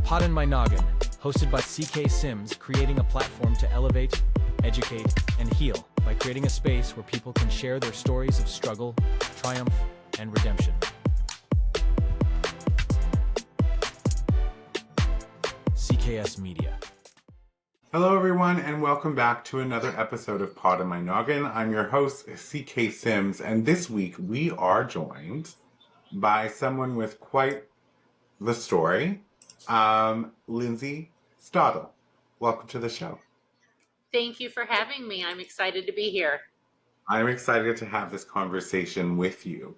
Pod in My Noggin, hosted by CK Sims, creating a platform to elevate, educate, and heal by creating a space where people can share their stories of struggle, triumph, and redemption. CKS Media. Hello everyone, and welcome back to another episode of Pod in My Noggin. I'm your host, CK Sims, and this week we are joined by someone with quite the story, Lindsay Stadel. Welcome to the show. Thank you for having me. I'm excited to be here. I'm excited to have this conversation with you.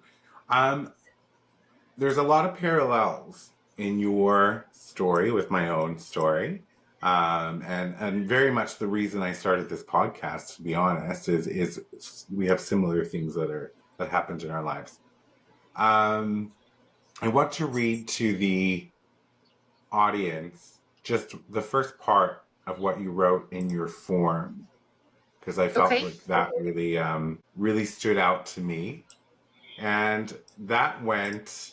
There's a lot of parallels in your story with my own story. And very much the reason I started this podcast, to be honest, is we have similar things that happened in our lives. I want to read to the audience just the first part of what you wrote in your form, because I felt like that really stood out to me. And that went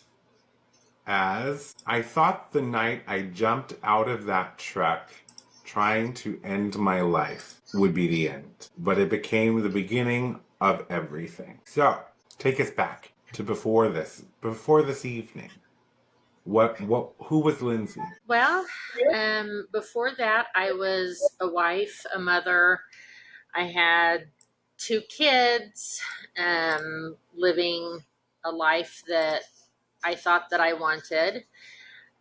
as, I thought the night I jumped out of that truck trying to end my life would be the end, but it became the beginning of everything. So take us back to before this evening. Who was Lindsay? Well, before that, I was a wife, a mother. I had 2 kids, living a life that I thought that I wanted.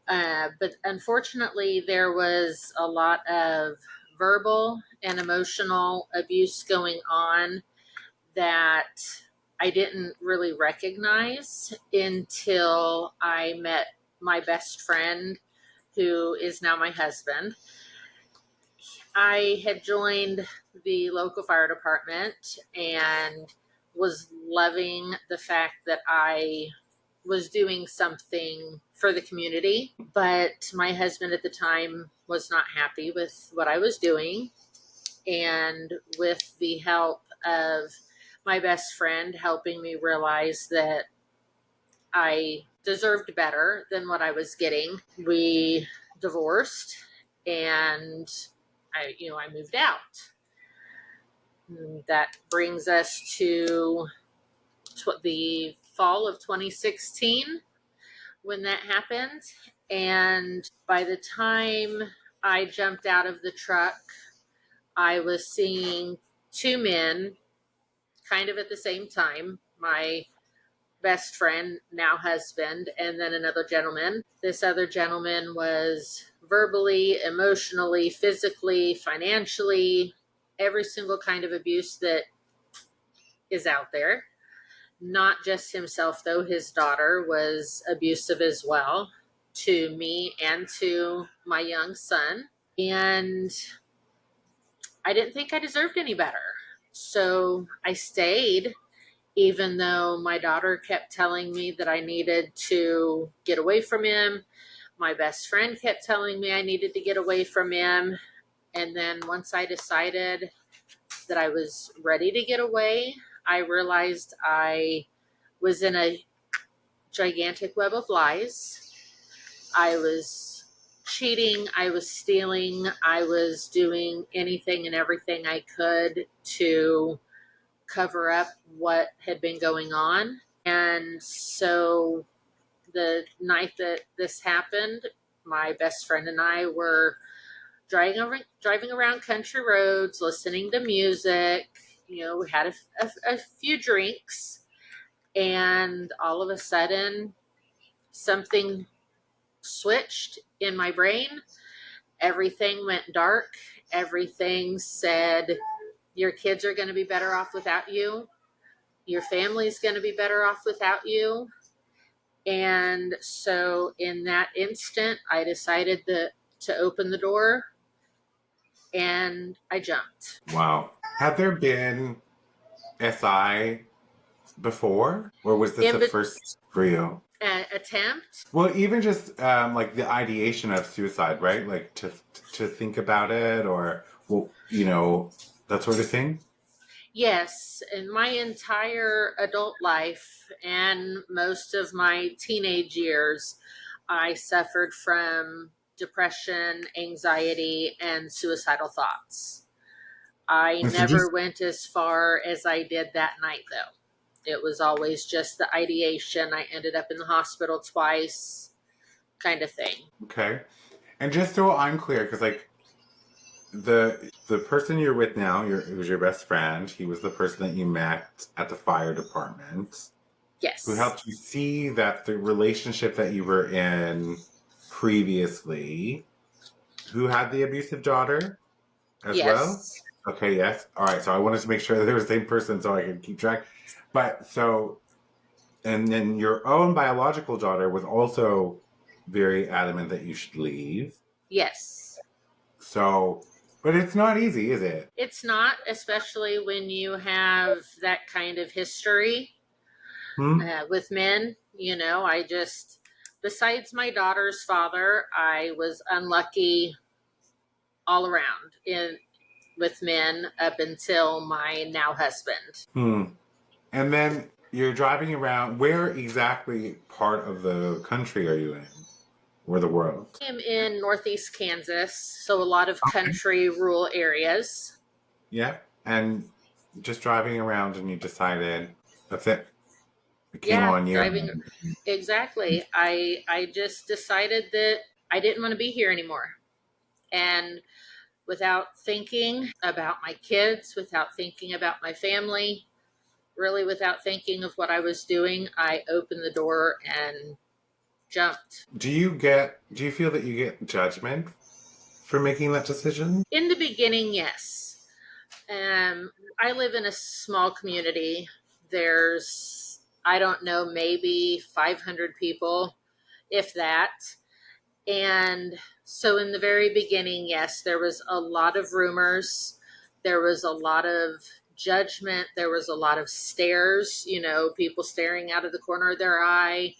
But unfortunately, there was a lot of verbal and emotional abuse going on that I didn't really recognize until I met my best friend, who is now my husband. I had joined the local fire department and was loving the fact that I was doing something for the community, but my husband at the time was not happy with what I was doing. And with the help of my best friend helping me realize that I deserved better than what I was getting, we divorced, and I moved out. That brings us to the fall of 2016 when that happened. And by the time I jumped out of the truck, I was seeing 2 men kind of at the same time. My best friend, now husband, and then another gentleman. This other gentleman was verbally, emotionally, physically, financially, every single kind of abuse that is out there. Not just himself, though. His daughter was abusive as well to me and to my young son. And I didn't think I deserved any better. So I stayed, even though my daughter kept telling me that I needed to get away from him. My best friend kept telling me I needed to get away from him. And then once I decided that I was ready to get away, I realized I was in a gigantic web of lies. I was cheating, I was stealing, I was doing anything and everything I could to cover up what had been going on. And so the night that this happened, my best friend and I were driving around country roads, listening to music. We had a few drinks, and all of a sudden something switched in my brain. Everything went dark. Everything said, your kids are going to be better off without you. Your family's going to be better off without you. And so in that instant, I decided to open the door, and I jumped. Wow. Had there been SI before, or was this the first for you? Attempt? Well, even just like the ideation of suicide, right? Like to think about it, or that sort of thing. Yes, in my entire adult life and most of my teenage years, I suffered from depression, anxiety, and suicidal thoughts. I And so never just went as far as I did that night, though. It was always just the ideation. I ended up in the hospital twice, kind of thing. okay. And just so I'm clear, because like the person you're with now, it was your best friend. He was the person that you met at the fire department, who Yes. helped you see that the relationship that you were in previously, who had the abusive daughter as well. Yes. Okay, yes. All right. So I wanted to make sure that they were the same person so I could keep track. But so, and then your own biological daughter was also very adamant that you should leave. Yes. So, but it's not easy, is it? It's not, especially when you have that kind of history Hmm? with men. I just, besides my daughter's father, I was unlucky all around in with men up until my now husband. Hmm. And then you're driving around. Where exactly part of the country are you in? Or the world? I'm in Northeast Kansas, so a lot of country, rural areas. Yeah. And just driving around and you decided that's it. It came Yeah, on you. driving. Exactly. I just decided that I didn't want to be here anymore. And without thinking about my kids, without thinking about my family, really without thinking of what I was doing, I opened the door and jumped. Do you feel that you get judgment for making that decision? In the beginning, yes. I live in a small community. There's, I don't know, maybe 500 people, if that. And so in the very beginning, yes, there was a lot of rumors. There was a lot of judgment. There was a lot of stares, people staring out of the corner of their eye,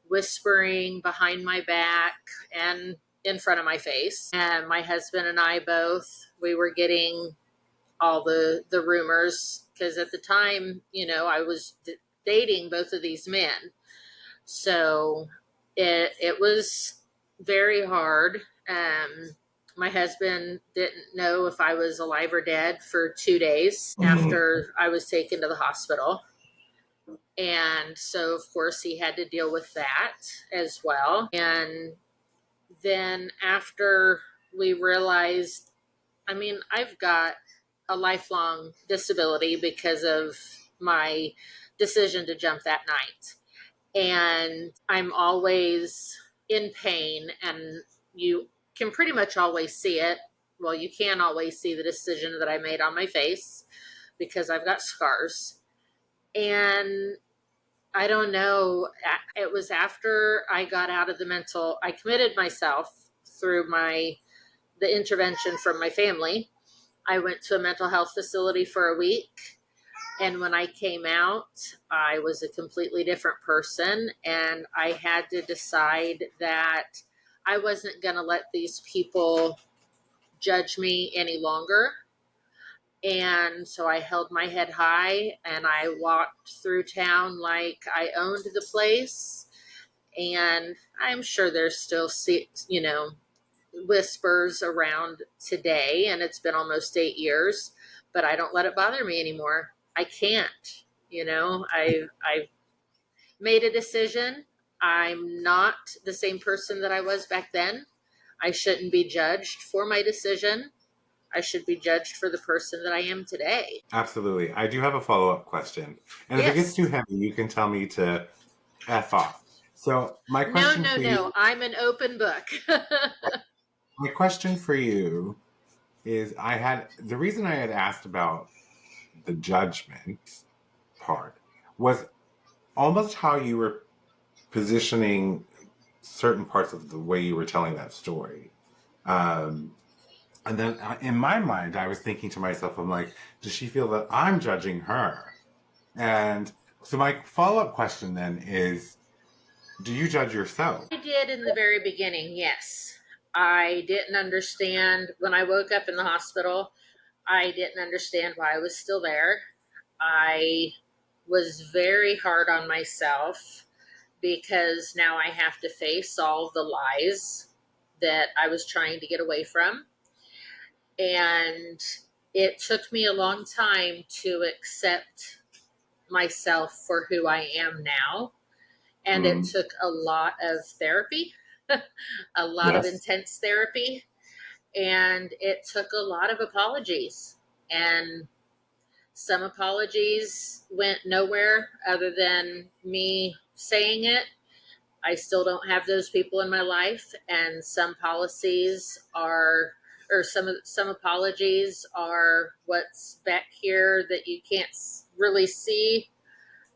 whispering behind my back and in front of my face. And my husband and I both, we were getting all the rumors because at the time, I was dating both of these men. So it was very hard. My husband didn't know if I was alive or dead for 2 days Mhm. after I was taken to the hospital. And so, of course, he had to deal with that as well. And then after we realized, I mean, I've got a lifelong disability because of my decision to jump that night. And I'm always in pain, and you can pretty much always see it. Well, you can always see the decision that I made on my face because I've got scars. And I don't know, it was after I got out of I committed myself through the intervention from my family. I went to a mental health facility for a week. And when I came out, I was a completely different person. And I had to decide that I wasn't going to let these people judge me any longer. And so I held my head high and I walked through town like I owned the place. And I'm sure there's still, whispers around today, and it's been almost 8 years, but I don't let it bother me anymore. I can't. I've made a decision. I'm not the same person that I was back then. I shouldn't be judged for my decision. I should be judged for the person that I am today. Absolutely. I do have a follow-up question. And if it gets Yes. too heavy, you can tell me to F off. So No, no, no. I'm an open book. my question for you is the reason I had asked about the judgment part was almost how you were positioning certain parts of the way you were telling that story. Um, and then in my mind, I was thinking to myself, I'm like, does she feel that I'm judging her? And so my follow-up question then is, do you judge yourself? I did in the very beginning, yes. I didn't understand when I woke up in the hospital. I didn't understand why I was still there. I was very hard on myself because now I have to face all the lies that I was trying to get away from. And it took me a long time to accept myself for who I am now. And it Mm. took a lot of therapy, a lot of Yes. intense therapy, and it took a lot of apologies. And some apologies went nowhere other than me saying it. I still don't have those people in my life, and some policies are, or some apologies are what's back here that you can't really see.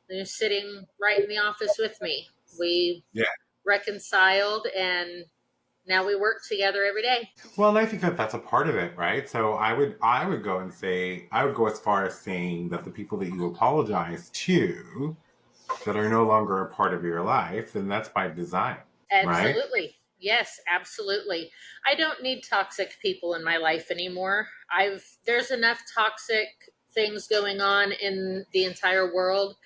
They're sitting right in the office with me. We Yeah. reconciled, and now we work together every day. Well, and I think that that's a part of it, right? So I would go and say I would go as far as saying that the people that you apologize to that are no longer a part of your life, then that's by design, right? Absolutely. Yes, absolutely. I don't need toxic people in my life anymore. There's enough toxic things going on in the entire world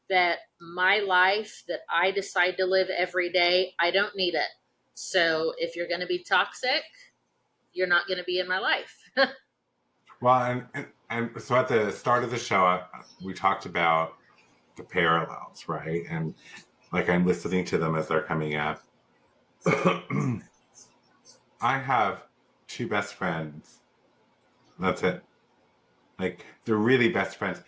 that my life that I decide to live every day, I don't need it. So if you're going to be toxic, you're not going to be in my life. Well, and so at the start of the show, we talked about the parallels, right? And like I'm listening to them as they're coming up. I have two best friends. That's it. Like they're really best friends.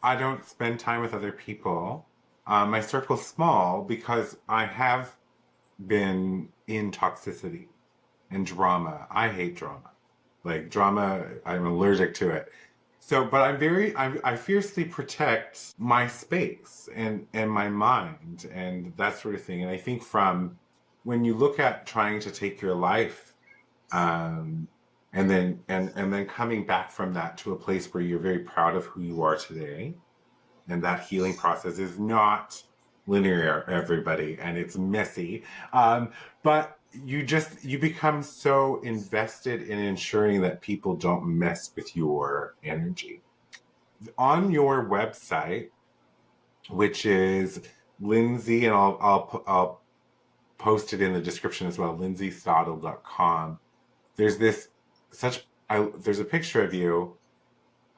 I don't spend time with other people. My circle's small because I have been in toxicity and drama. I hate drama. Like drama, I'm allergic to it. So, but I fiercely protect my space and my mind and that sort of thing. And I think from when you look at trying to take your life, um, and then coming back from that to a place where you're very proud of who you are today, and that healing process is not linear, everybody, and it's messy. But you become so invested in ensuring that people don't mess with your energy on your website, which is Lindsay, and I'll post it in the description as well, lindsaystadel.com. There's this there's a picture of you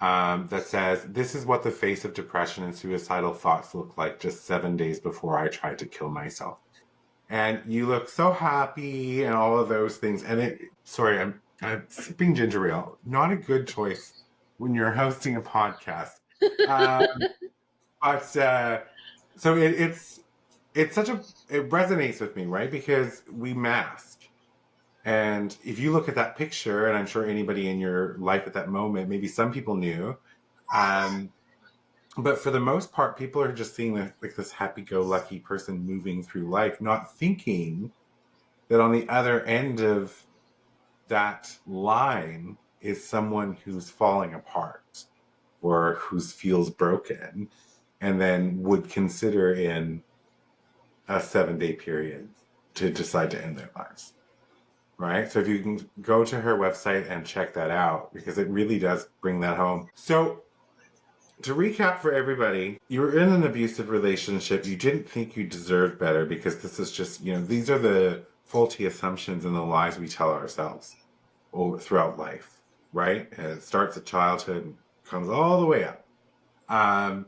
that says, "This is what the face of depression and suicidal thoughts look like just 7 days before I tried to kill myself." And you look so happy and all of those things. And sorry, I'm sipping ginger ale. Not a good choice when you're hosting a podcast. Um, but so it's it resonates with me, right? Because we mask. And if you look at that picture, and I'm sure anybody in your life at that moment, maybe some people knew, um, but for the most part, people are just seeing like this happy-go-lucky person moving through life, not thinking that on the other end of that line is someone who's falling apart or whose feels broken, and then would consider in a 7-day period to decide to end their lives. Right? So if you can go to her website and check that out, because it really does bring that home. So to recap for everybody, you were in an abusive relationship. You didn't think you deserved better because this is just, these are the faulty assumptions and the lies we tell ourselves throughout life, right? And it starts at childhood and comes all the way up. Um,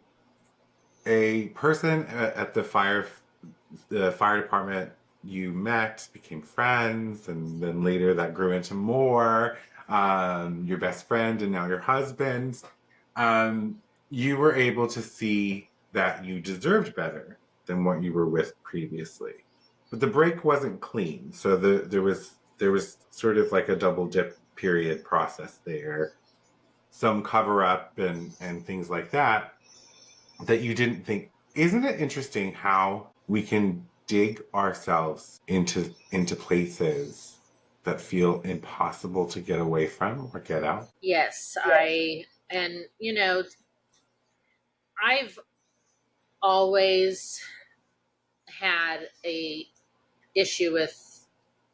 a person at the fire department you met, became friends, and then later that grew into more. Your best friend and now your husband. Um, you were able to see that you deserved better than what you were with previously, but the break wasn't clean. So there was sort of like a double dip period process there, some cover up and things like that that you didn't think. Isn't it interesting how we can dig ourselves into places that feel impossible to get away from or get out? Yes, and I've always had a issue with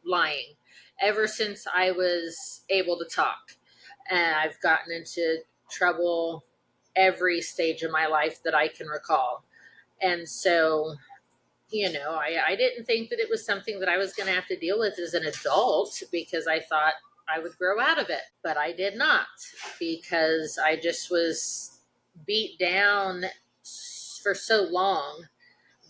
lying ever since I was able to talk. And I've gotten into trouble every stage of my life that I can recall. And so I didn't think that it was something that I was going to have to deal with as an adult because I thought I would grow out of it. But I did not, because I just was beat down for so long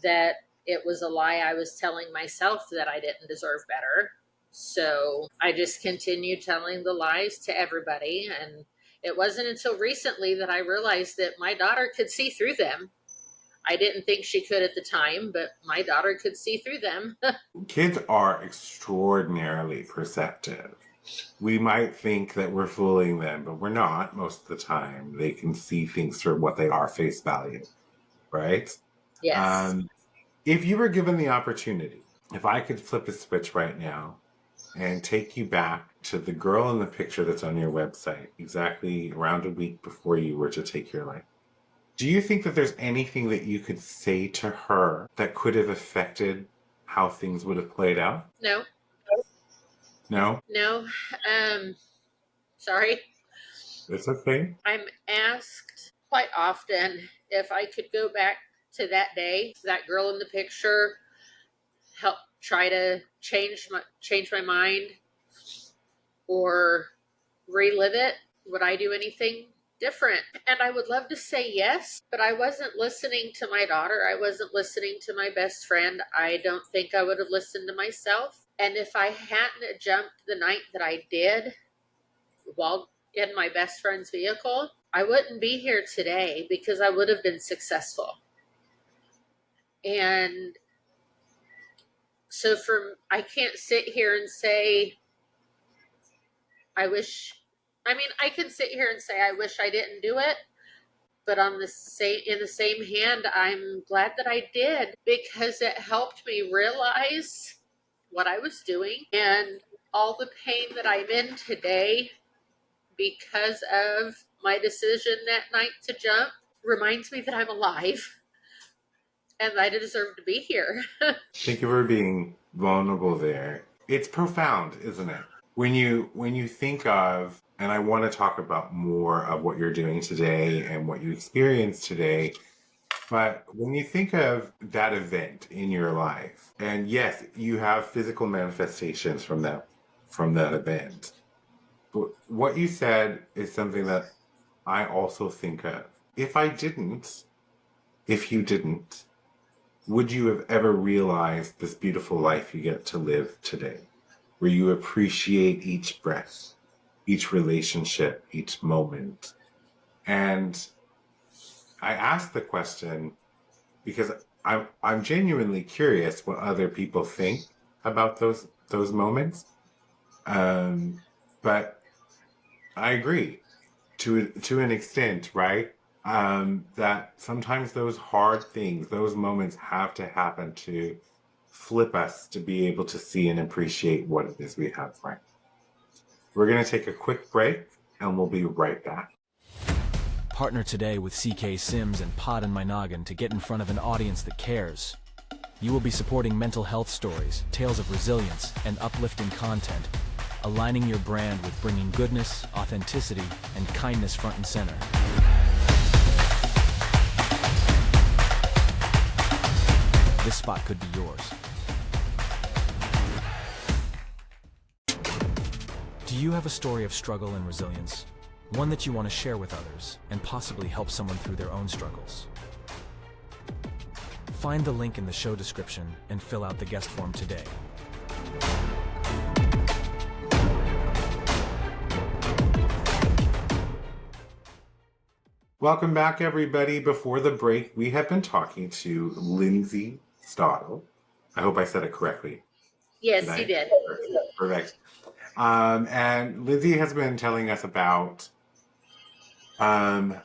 that it was a lie I was telling myself that I didn't deserve better. So I just continued telling the lies to everybody. And it wasn't until recently that I realized that my daughter could see through them. I didn't think she could at the time, but my daughter could see through them. Kids are extraordinarily perceptive. We might think that we're fooling them, but we're not most of the time. They can see things for what they are, face value, right? Yes. If you were given the opportunity, if I could flip a switch right now and take you back to the girl in the picture that's on your website, exactly around a week before you were to take your life, do you think that there's anything that you could say to her that could have affected how things would have played out? No. No? No. Sorry. It's okay. I'm asked quite often if I could go back to that day, that girl in the picture, help try to change my mind or relive it. Would I do anything different? And I would love to say yes, but I wasn't listening to my daughter. I wasn't listening to my best friend. I don't think I would have listened to myself. And if I hadn't jumped the night that I did while in my best friend's vehicle, I wouldn't be here today because I would have been successful. And so I can't sit here and say, I can sit here and say, I wish I didn't do it. But in the same hand, I'm glad that I did, because it helped me realize what I was doing, and all the pain that I'm in today because of my decision that night to jump reminds me that I'm alive and I deserve to be here. Thank you for being vulnerable there. It's profound, isn't it? When you think of, and I want to talk about more of what you're doing today and what you experienced today, but when you think of that event in your life, and yes, you have physical manifestations from that event, but what you said is something that I also think of. If you didn't, would you have ever realized this beautiful life you get to live today, where you appreciate each breath, each relationship, each moment? And I ask the question because I'm genuinely curious what other people think about those moments. But I agree to an extent, right? That sometimes those hard things, those moments have to happen to flip us to be able to see and appreciate what it is we have, right? We're going to take a quick break and we'll be right back. Partner today with CK Sims and Pod and My Noggin to get in front of an audience that cares. You will be supporting mental health stories, tales of resilience, and uplifting content, aligning your brand with bringing goodness, authenticity, and kindness front and center. This spot could be yours. Do you have a story of struggle and resilience? One that you want to share with others and possibly help someone through their own struggles? Find the link in the show description and fill out the guest form today. Welcome back, everybody. Before the break, we have been talking to Lindsay Stadel. I hope I said it correctly. Yes, you did. Perfect. And Lindsay has been telling us about the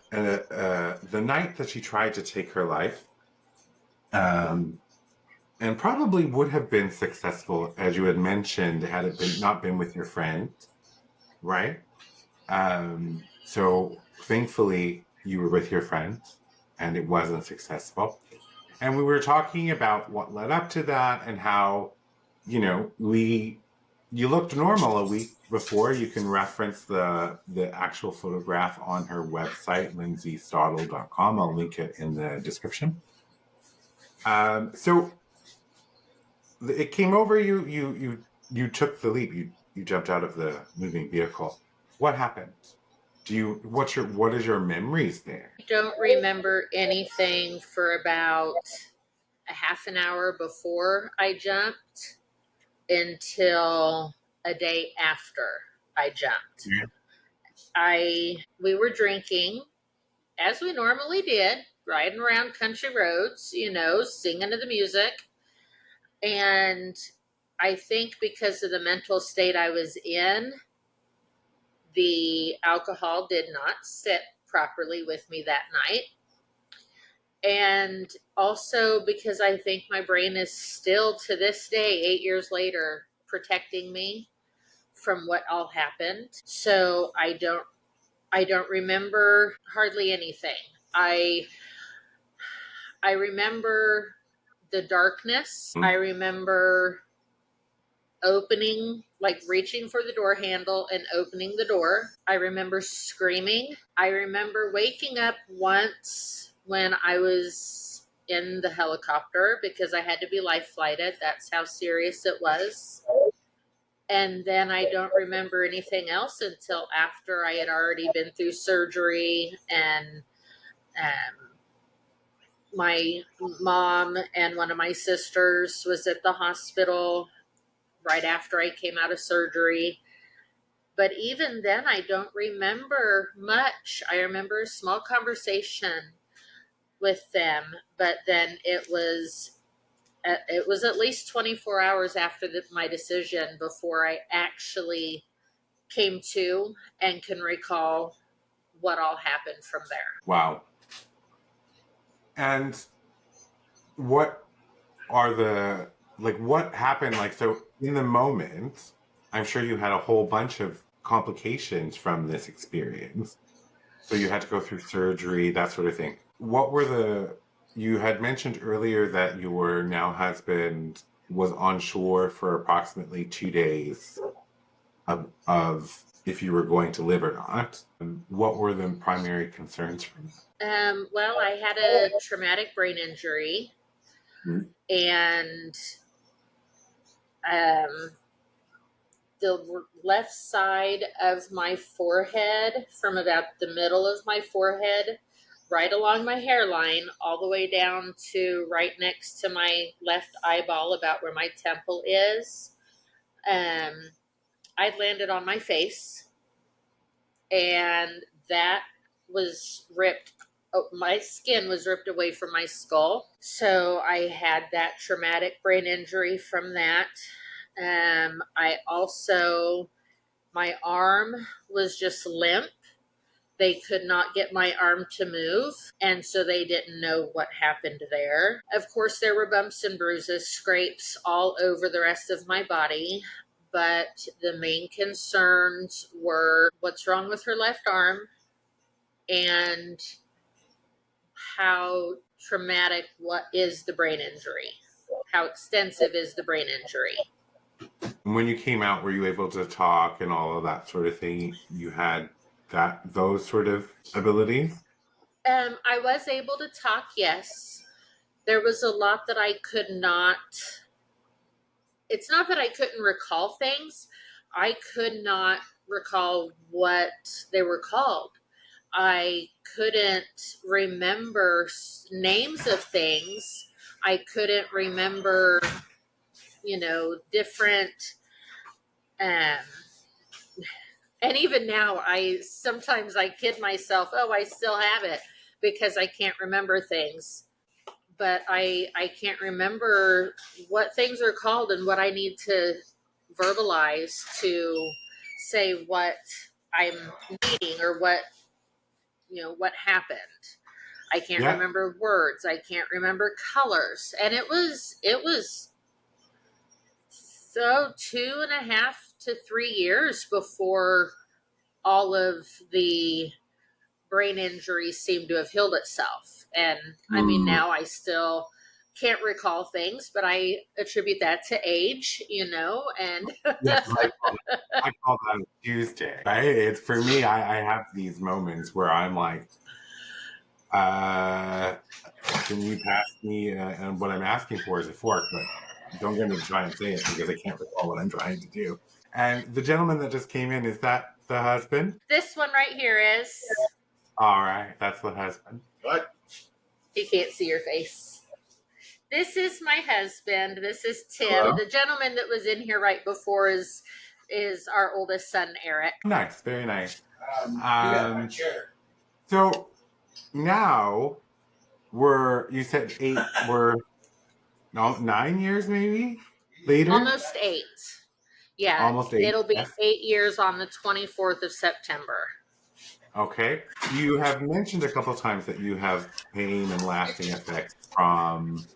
night that she tried to take her life, and probably would have been successful, as you had mentioned, had it not been with your friend, right? So thankfully you were with your friend and it wasn't successful. And we were talking about what led up to that and how, you looked normal a week before. You can reference the actual photograph on her website, lindsaystadel.com. I'll link it in the description. So it came over you. You took the leap. You jumped out of the moving vehicle. What happened? What is your memories there? I don't remember anything for about a half an hour before I jumped until a day after I jumped. Yeah. We were drinking as we normally did, riding around country roads, singing to the music. And I think because of the mental state I was in, the alcohol did not sit properly with me that night. And also because I think my brain is still to this day, 8 years later, protecting me from what all happened. So I don't remember hardly anything. I I remember the darkness. I remember opening, like reaching for the door handle and opening the door. I remember screaming. I remember waking up once when I was in the helicopter because I had to be life flighted. That's how serious it was. And then I don't remember anything else until after I had already been through surgery, and my mom and one of my sisters was at the hospital right after I came out of surgery. But even then, I don't remember much. I remember a small conversation with them, but then it was at least 24 hours after my decision before I actually came to and can recall what all happened from there. Wow. And what are the what happened? So in the moment, I'm sure you had a whole bunch of complications from this experience. So you had to go through surgery, that sort of thing. What were you had mentioned earlier that your now husband was on shore for approximately 2 days of if you were going to live or not. What were the primary concerns from that? Well, I had a traumatic brain injury, Mhm. and um, the left side of my forehead, from about the middle of my forehead, right along my hairline, all the way down to right next to my left eyeball, about where my temple is. Um, I'd landed on my face, and that was ripped. Oh, my skin was ripped away from my skull. So I had that traumatic brain injury from that. I also, my arm was just limp. They could not get my arm to move, and so they didn't know what happened there. Of course, there were bumps and bruises, scrapes all over the rest of my body, but the main concerns were what's wrong with her left arm and how traumatic what is the brain injury, how extensive is the brain injury. When you came out, were you able to talk and all of that sort of thing? You had those sort of abilities? I was able to talk, yes. There was a lot that I could not. It's not that I couldn't recall things, I could not recall what they were called. I couldn't remember names of things. I couldn't remember, different. Um, and even now, I kid myself. Oh, I still have it because I can't remember things. But I can't remember what things are called and what I need to verbalize to say what I'm needing, or what happened. I can't Yeah. remember words. I can't remember colors. And it was so 2.5 to 3 years before all of the brain injury seemed to have healed itself. And I mean, Mm. now I still can't recall things, but I attribute that to age, and Yeah, 'cause I call that a Tuesday, right? It's for me. I have these moments where I'm like, uh, "Can you pass me?" And what I'm asking for is a fork, but don't get me to try and say it because I can't recall what I'm trying to do. And the gentleman that just came in, is that the husband? This one right here is. All right, that's the husband. What? You can't see your face. This is my husband. This is Tim. Hello. The gentleman that was in here right before is our oldest son, Eric. Nice, very nice. You got my chair. So now you said 9 years maybe later? Almost 8. Yeah, Almost 8. it'll be Yes. 8 years on the 24th of September. Okay. You have mentioned a couple of times that you have pain and lasting effects from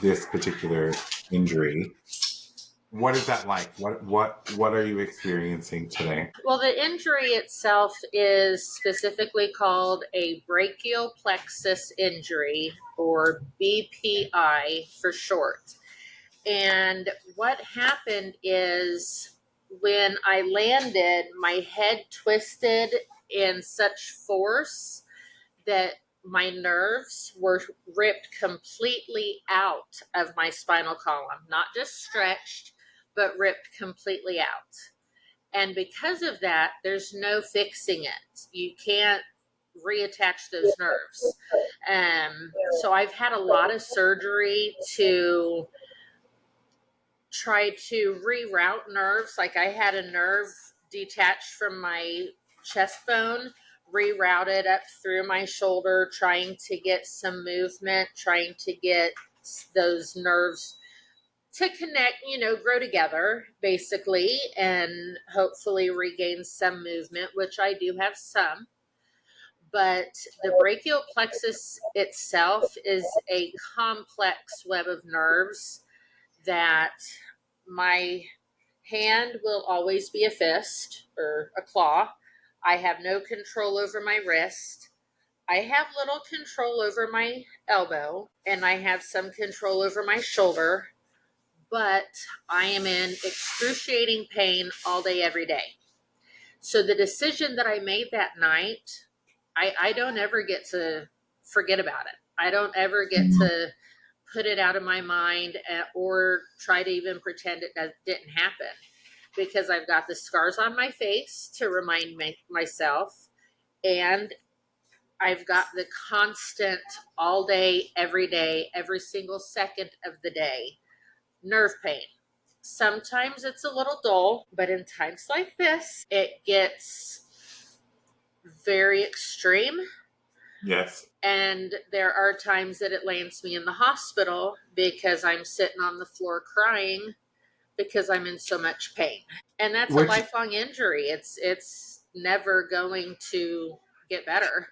this particular injury. What is that like? What are you experiencing today? Well, the injury itself is specifically called a brachial plexus injury, or BPI for short. And what happened is when I landed, my head twisted in such force that my nerves were ripped completely out of my spinal column, not just stretched, but ripped completely out. And because of that, there's no fixing it. You can't reattach those nerves. So I've had a lot of surgery to try to reroute nerves. Like I had a nerve detached from my chest bone, rerouted up through my shoulder, trying to get some movement, trying to get those nerves to connect, grow together basically, and hopefully regain some movement, which I do have some. But the brachial plexus itself is a complex web of nerves that my hand will always be a fist or a claw. I have no control over my wrist. I have little control over my elbow, and I have some control over my shoulder, but I am in excruciating pain all day, every day. So the decision that I made that night, I don't ever get to forget about it. I don't ever get to put it out of my mind or try to even pretend it didn't happen, because I've got the scars on my face to remind myself, and I've got the constant all day, every single second of the day nerve pain. Sometimes it's a little dull, but in times like this, it gets very extreme. Yes. And there are times that it lands me in the hospital because I'm sitting on the floor crying because I'm in so much pain. And that's a lifelong injury. It's never going to get better.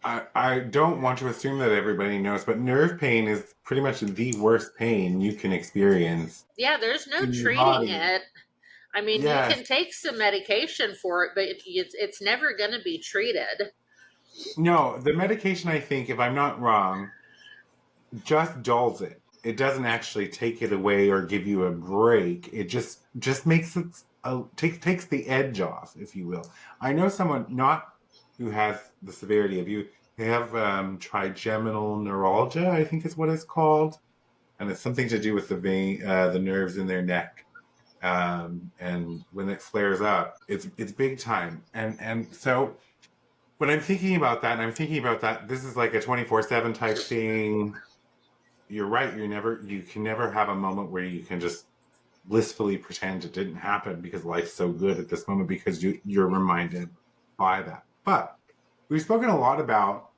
I don't want to assume that everybody knows, but nerve pain is pretty much the worst pain you can experience. Yeah, there's no in your treating body. it. I mean, Yes. you can take some medication for it, but it's never going to be treated. No, the medication, I think, if I'm not wrong, just dulls it. It doesn't actually take it away or give you a break. It just makes it takes the edge off, if you will. I know someone not who has the severity of you. They have trigeminal neuralgia, I think is what it's called, and it's something to do with the nerves in their neck. And when it flares up, it's big time. And so when I'm thinking about that, this is like a 24/7 type thing. You're right. You can never have a moment where you can just blissfully pretend it didn't happen because life's so good at this moment, because you're reminded by that. But we've spoken a lot about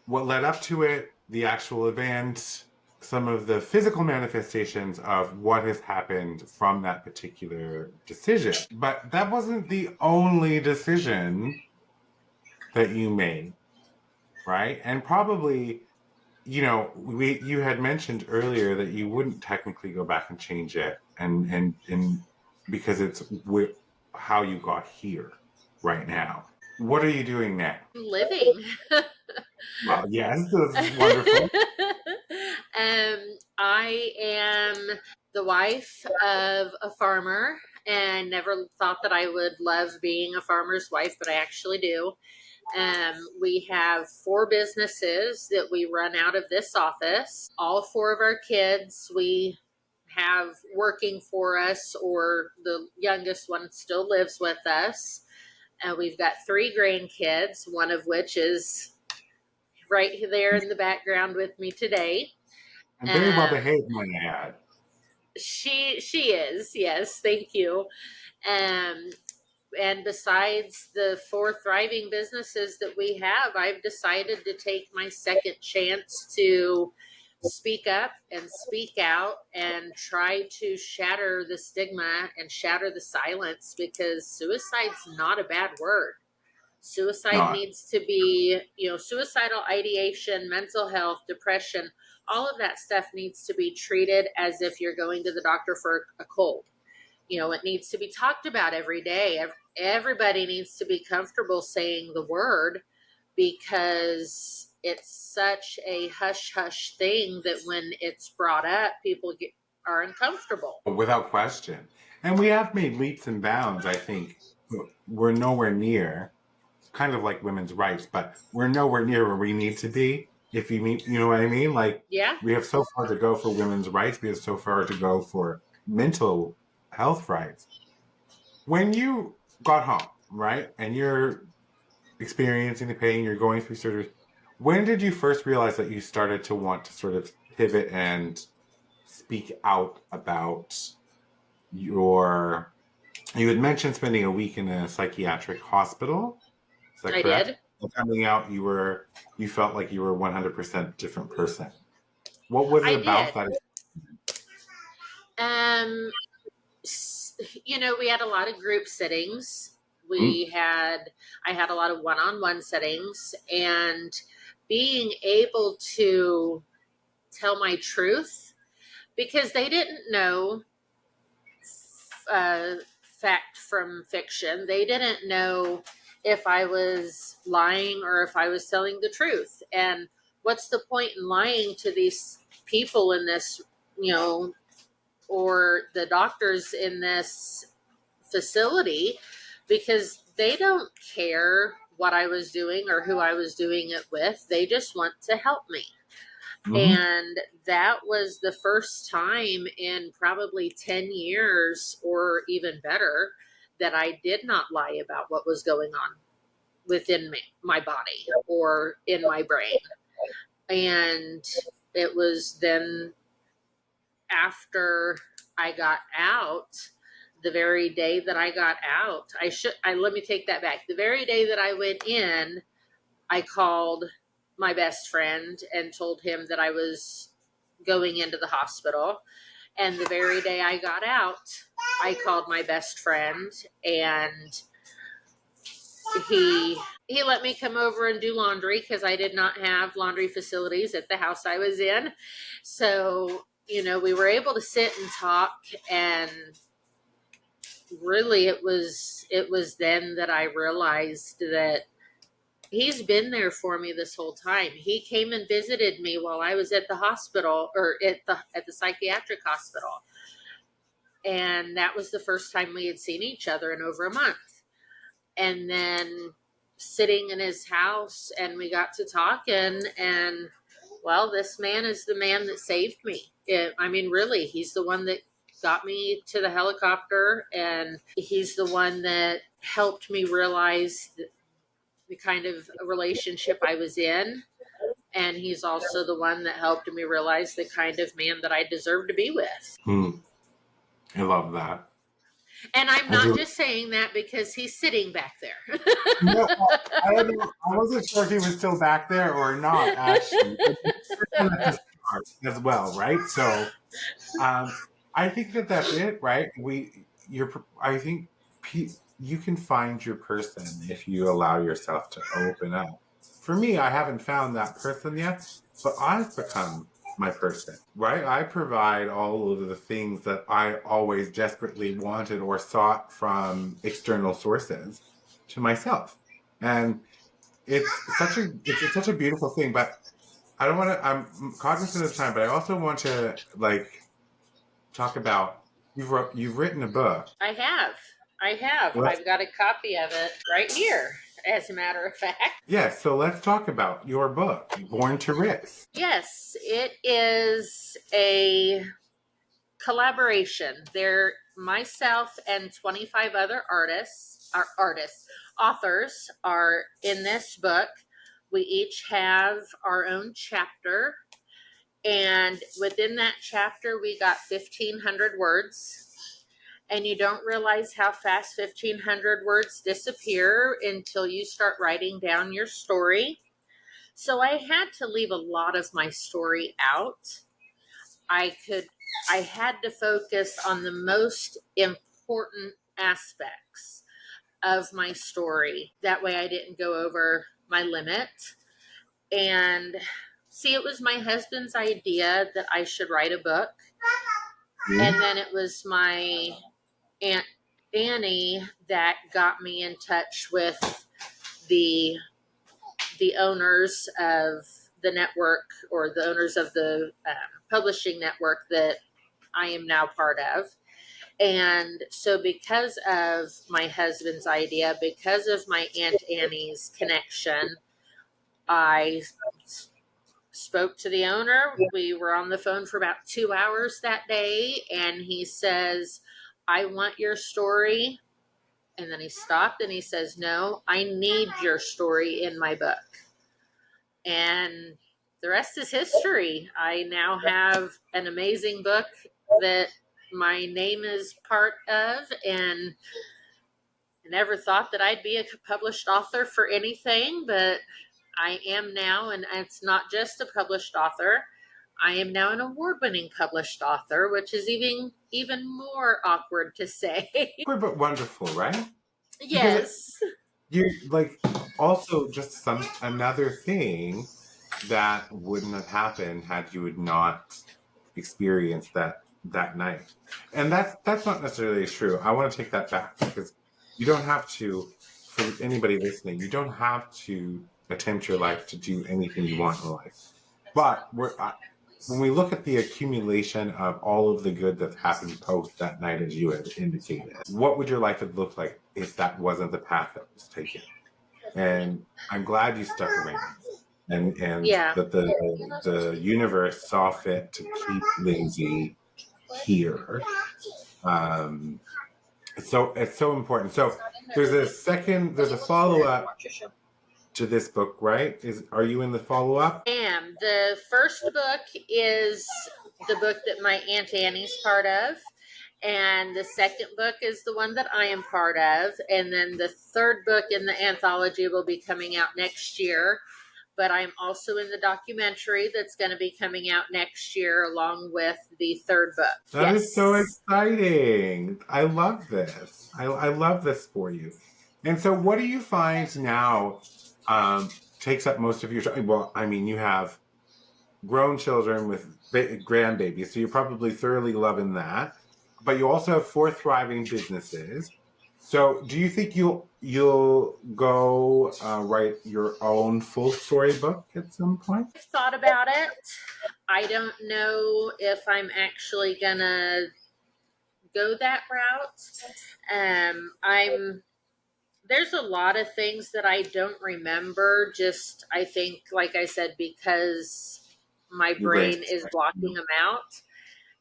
what led up to it, the actual event, some of the physical manifestations of what has happened from that particular decision. But that wasn't the only decision that you made, right? And probably, you had mentioned earlier that you wouldn't technically go back and change it, and because it's how you got here right now. What are you doing now? Living. Well, yes, that's wonderful. I am the wife of a farmer, and never thought that I would love being a farmer's wife, but I actually do. We have 4 businesses that we run out of this office. All 4 of our kids we have working for us, or the youngest one still lives with us. We've got 3 grandkids, one of which is right there in the background with me today. And very well behaved, might I add. She is, yes, thank you. Um, and besides the 4 thriving businesses that we have, I've decided to take my second chance to speak up and speak out and try to shatter the stigma and shatter the silence, because suicide's not a bad word. Suicide No. needs to be, suicidal ideation, mental health, depression, all of that stuff needs to be treated as if you're going to the doctor for a cold. It needs to be talked about every day. Everybody needs to be comfortable saying the word, because it's such a hush hush thing that when it's brought up, people are uncomfortable. Without question. And we have made leaps and bounds, I think. We're nowhere near, kind of like women's rights, but we're nowhere near where we need to be. If you mean, you know what I mean? Like, Yeah. we have so far to go for women's rights. We have so far to go for mental health rights. When you got home, right, and you're experiencing the pain, you're going through surgery, when did you first realize that you started to want to sort of pivot and speak out about your... You had mentioned spending a week in a psychiatric hospital. Is that I correct? did. And coming out, you felt like you were 100% different person. What was it I about did. that? We had a lot of group sittings. Mm. I had a lot of one-on-one sittings, and being able to tell my truth, because they didn't know fact from fiction. They didn't know if I was lying or if I was telling the truth. And what's the point in lying to these people in this, or the doctors in this facility, because they don't care what I was doing or who I was doing it with. They just want to help me. Mm-hmm. And that was the first time in probably 10 years or even better that I did not lie about what was going on within me, my body or in my brain. And it was then after I got out, the very day that I got out, let me take that back. The very day that I went in, I called my best friend and told him that I was going into the hospital. And the very day I got out, I called my best friend, and he let me come over and do laundry, because I did not have laundry facilities at the house I was in. So, we were able to sit and talk, and really it was then that I realized that he's been there for me this whole time. He came and visited me while I was at the hospital, or at the psychiatric hospital. And that was the first time we had seen each other in over a month. And then sitting in his house, and we got to talking, and well, this man is the man that saved me. Really, he's the one that got me to the helicopter, and he's the one that helped me realize the kind of relationship I was in. And he's also the one that helped me realize the kind of man that I deserve to be with. I love that. And I'm not just saying that because he's sitting back there. No, I wasn't sure if he was still back there or not, actually. As well, right? So, I think that's it, right? I think you can find your person if you allow yourself to open up. For me, I haven't found that person yet, but I've become my person, right? I provide all of the things that I always desperately wanted or sought from external sources to myself. And it's such a beautiful thing, but I don't want to, I'm cognizant of time, but I also want to talk about, you've written a book. I have. I have. Well, I've got a copy of it right here, as a matter of fact. yes, so let's talk about your book, Born to Risk. Yes, it is a collaboration. Myself and 25 other authors are in this book. We each have our own chapter, and within that chapter, we got 1,500 words. And you don't realize how fast 1,500 words disappear until you start writing down your story. So I had to leave a lot of my story out. I had to focus on the most important aspects of my story. That way I didn't go over my limit. And see, it was my husband's idea that I should write a book. And then it was my Aunt Annie that got me in touch with the owners of the network, or the owners of the publishing network that I am now part of. And so, because of my husband's idea, because of my Aunt Annie's connection, I spoke to the owner. We were on the phone for about 2 hours that day, and he says, I want your story. And then he stopped and he says, no, I need your story in my book. And the rest is history. I now have an amazing book that my name is part of, and I never thought that I'd be a published author for anything, but I am now. And it's not just a published author. I am now an award-winning published author, which is even more awkward to say. But wonderful, right? Yes. You like also just another thing that wouldn't have happened had you had not experienced that night. And that's not necessarily true. I want to take that back, because you don't have to, for anybody listening, you don't have to attempt your life to do anything you want in life. But when we look at the accumulation of all of the good that's happened post that night, as you had indicated, what would your life have looked like if that wasn't the path that was taken? And I'm glad you stuck around, and Yeah. that the universe saw fit to keep Lindsay here. So it's so important. So there's a follow up to this book, right? Are you in the follow up? I am. The first book is the book that my Aunt Annie's part of. And the second book is the one that I am part of. And then the third book in the anthology will be coming out next year. But I'm also in the documentary that's going to be coming out next year, along with the third book. That is so exciting. I love this. I love this for you. And so what do you find now takes up most of your time? Well, I mean, you have grown children with grandbabies, so you're probably thoroughly loving that. But you also have 4 thriving businesses. So do you think you'll go write your own full story book at some point? I've thought about it. I don't know if I'm actually gonna go that route. There's a lot of things that I don't remember. Just, I think, like I said, because my brain is blocking them out.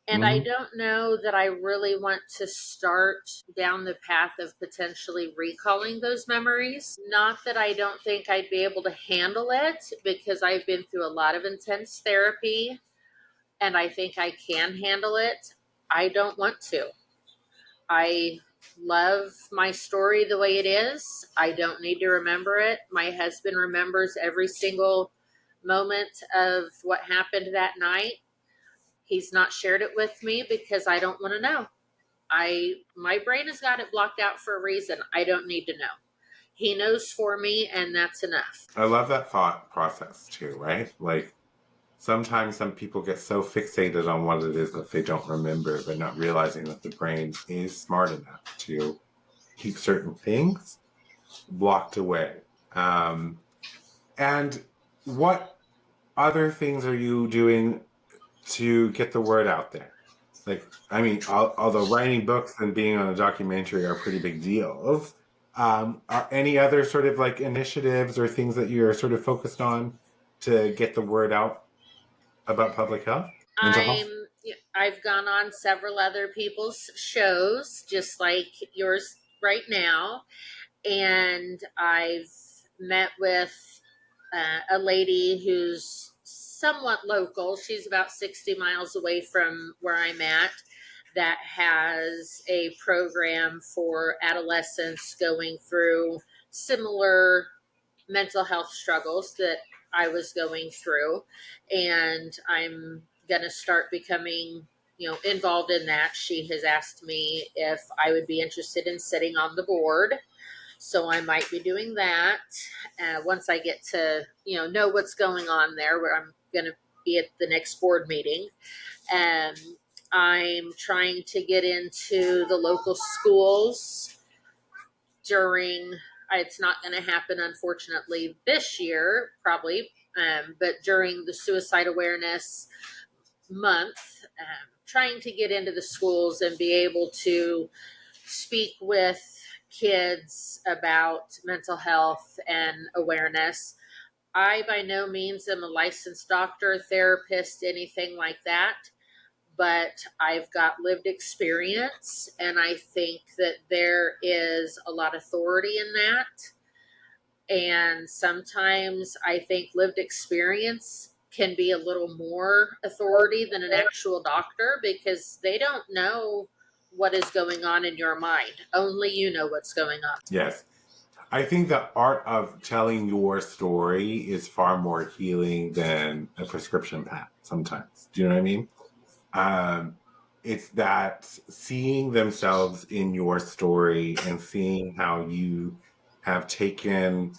And I don't know that I really want to start down the path of potentially recalling those memories. Not that I don't think I'd be able to handle it, because I've been through a lot of intense therapy and I think I can handle it. I don't want to. I love my story the way it is. I don't need to remember it. My husband remembers every single moment of what happened that night. He's not shared it with me because I don't want to know. My brain has got it blocked out for a reason. I don't need to know. He knows for me, and that's enough. I love that thought process too, right? Like, sometimes some people get so fixated on what it is that they don't remember, but not realizing that the brain is smart enough to keep certain things blocked away. And what other things are you doing to get the word out there? Like, I mean, although writing books and being on a documentary are pretty big deals, are any other sort of like initiatives or things that you're sort of focused on to get the word out about public health, mental health? I've gone on several other people's shows, just like yours right now, and I've met with a lady who's somewhat local. She's about 60 miles away from where I'm at, that has a program for adolescents going through similar mental health struggles that I was going through. And I'm going to start becoming, involved in that. She has asked me if I would be interested in sitting on the board. So I might be doing that once I get to, know what's going on there, where I'm going to be at the next board meeting. And I'm trying to get into the local schools during, it's not going to happen, unfortunately, this year, probably, but during the suicide awareness month, trying to get into the schools and be able to speak with kids about mental health and awareness. I by no means am a licensed doctor, therapist, anything like that, but I've got lived experience, and I think that there is a lot of authority in that. And sometimes I think lived experience can be a little more authority than an actual doctor, because they don't know what is going on in your mind. Only you know what's going on. Yes. I think the art of telling your story is far more healing than a prescription pad sometimes. Do you know what I mean? It's that seeing themselves in your story and seeing how you have taken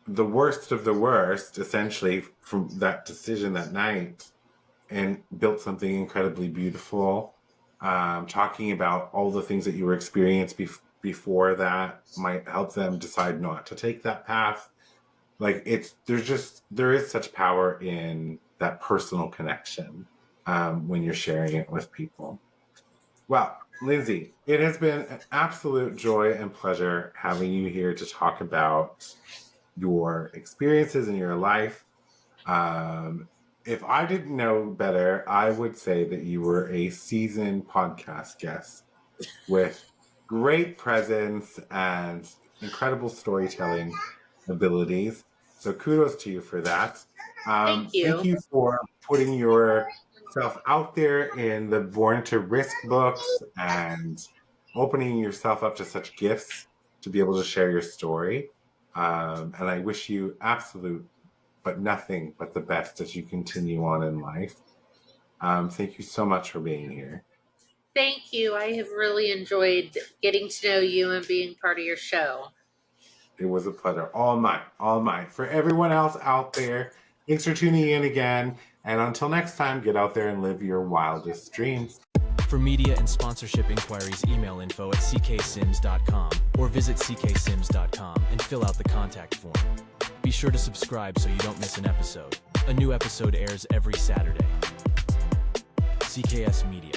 the worst of the worst, essentially, from that decision that night and built something incredibly beautiful. Talking about all the things that you were experienced before that might help them decide not to take that path. Like there is such power in that personal connection when you're sharing it with people. Well, Lindsay, it has been an absolute joy and pleasure having you here to talk about your experiences in your life. If I didn't know better, I would say that you were a seasoned podcast guest with great presence and incredible storytelling abilities. So kudos to you for that. Thank you. Thank you for putting yourself out there in the Born to Risk books and opening yourself up to such gifts to be able to share your story. And I wish you absolute, but nothing but the best as you continue on in life. Thank you so much for being here. Thank you. I have really enjoyed getting to know you and being part of your show. It was a pleasure. All mine, all mine. For everyone else out there, thanks for tuning in again. And until next time, get out there and live your wildest dreams. For media and sponsorship inquiries, email info@cksims.com or visit cksims.com and fill out the contact form. Be sure to subscribe so you don't miss an episode. A new episode airs every Saturday. CKS Media.